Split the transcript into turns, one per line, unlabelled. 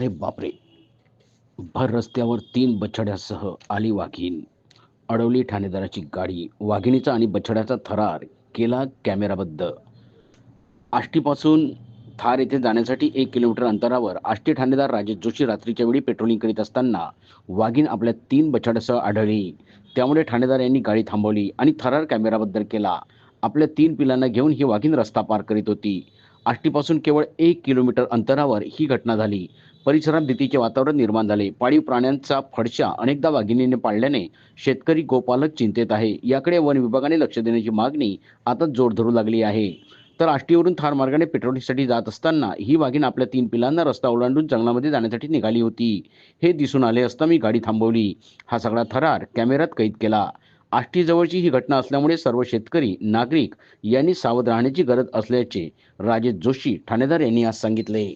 अरे बापरे! भर रस्त्यावर 3 बछड्यासह आली वाघीण. अडवली ठाणेदाराची गाडी. वाघिणीचा आणि बछड्याचा थरार केला कॅमेराबद्द. आष्टीपासून थार येथे जाण्यासाठी 1 किलोमीटर अंतरावर आष्टी ठाणेदार राजेश जोशी रात्रीच्या वेळी पेट्रोलिंग करीत असताना वाघीण आपल्या 3 बछड्यासह आढळली. त्यामुळे ठाणेदार यांनी गाडी थांबवली आणि थरार कॅमेराबद्दल केला. आपल्या 3 पिलांना घेऊन ही वाघीण रस्ता पार करीत होती. आष्टीपासून केवळ 1 किलोमीटर अंतरावर ही घटना झाली. परिसरात भीतीचे वातावरण निर्माण झाले. पाळीव प्राण्यांचा फडशा अनेकदा वाघिणीने पाळल्याने शेतकरी गोपालक चिंतेत आहे. याकडे वन विभागाने लक्ष देण्याची मागणी आता जोर धरू लागली आहे. तर आष्टीवरून थार मार्गाने पेट्रोलिंगसाठी जात असताना ही वाघीण आपल्या 3 पिलांना रस्ता ओलांडून जंगलामध्ये जाण्यासाठी निघाली होती. हे दिसून आले असता मी गाडी थांबवली. हा सगळा थरार कॅमेऱ्यात कैद केला. आष्टीजवळची ही घटना असल्यामुळे सर्व शेतकरी, नागरिक यांनी सावध राहण्याची गरज असल्याचे राजेश जोशी ठाणेदार यांनी आज सांगितले.